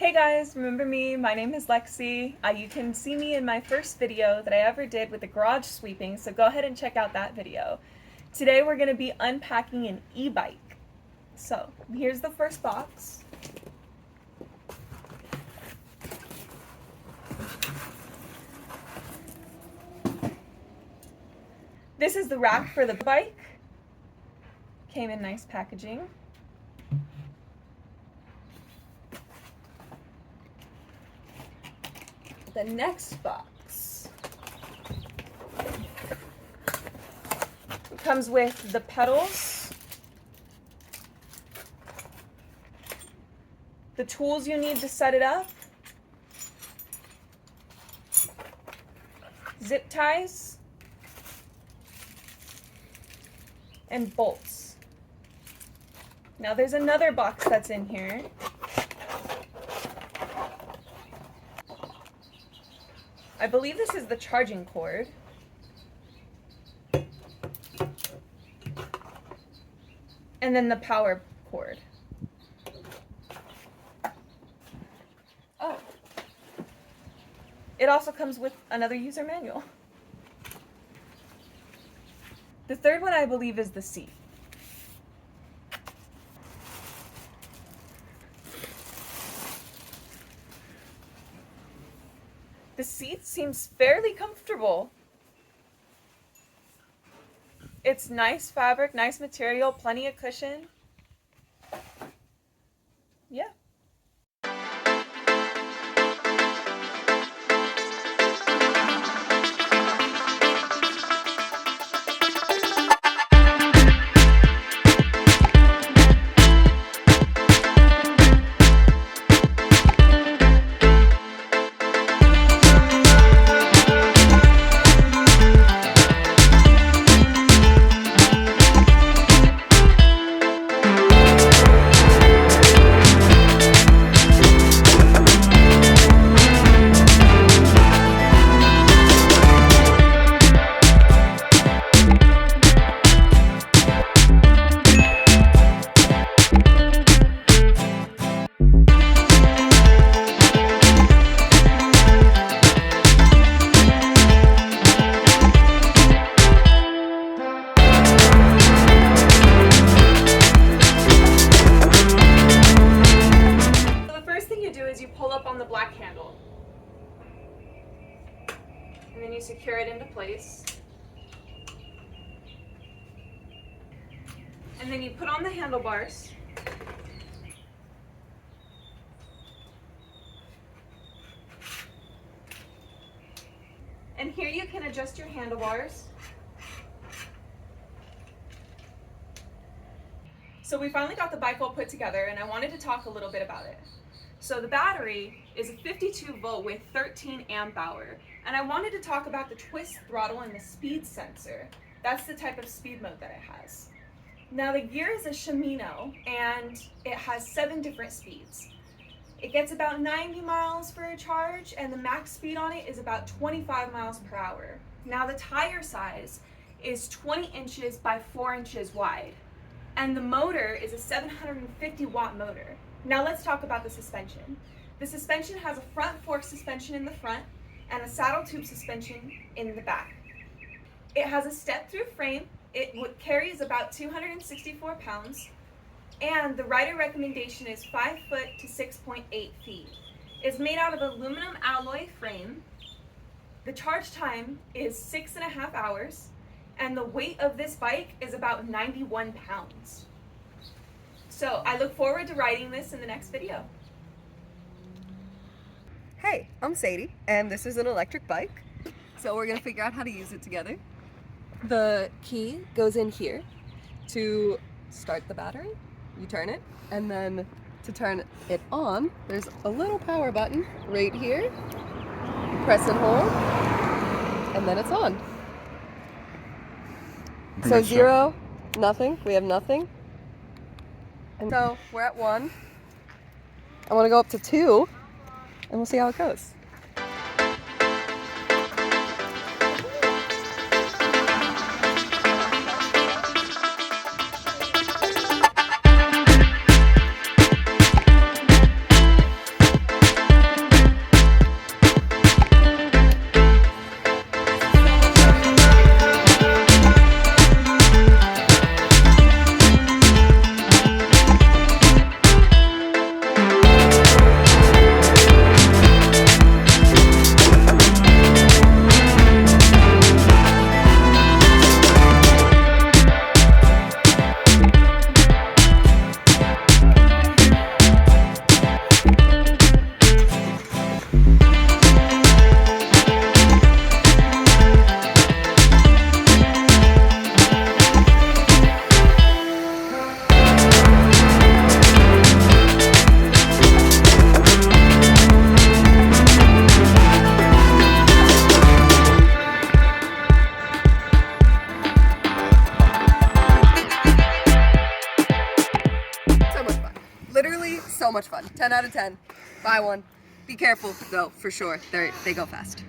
Hey guys, remember me? My name is Lexi. You can see me in my first video that I ever did with the garage sweeping, so go ahead and check out that video. Today we're going to be unpacking an e-bike. So, here's the first box. This is the rack for the bike. Came in nice packaging. The next box comes with the pedals, the tools you need to set it up, zip ties, and bolts. Now there's another box that's in here. I believe this is the charging cord. And then the power cord. Oh. It also comes with another user manual. The third one I believe is the seat. The seat seems fairly comfortable. It's nice fabric, nice material, plenty of cushion. Yeah. On the black handle, and then you secure it into place, and then you put on the handlebars, and here you can adjust your handlebars. So we finally got the bike all put together, and I wanted to talk a little bit about it. So the battery is a 52 volt with 13 amp hour. And I wanted to talk about the twist throttle and the speed sensor. That's the type of speed mode that it has. Now the gear is a Shimano and it has 7 different speeds. It gets about 90 miles for a charge and the max speed on it is about 25 miles per hour. Now the tire size is 20 inches by 4 inches wide. And the motor is a 750 watt motor. Now let's talk about the suspension. The suspension has a front fork suspension in the front and a saddle tube suspension in the back. It has a step-through frame. It carries about 264 pounds, and the rider recommendation is 5 foot to 6.8 feet. It's made out of aluminum alloy frame. The charge time is 6.5 hours, and the weight of this bike is about 91 pounds. So I look forward to riding this in the next video. Hey, I'm Sadie, and this is an electric bike. So we're gonna figure out how to use it together. The key goes in here to start the battery. You turn it, and then to turn it on, there's a little power button right here. You press and hold, and then it's on. So 0, nothing, we have nothing. And so we're at 1. I want to go up to 2, and we'll see how it goes. so much fun. 10 out of 10. Buy one. Be careful though, for sure. They go fast.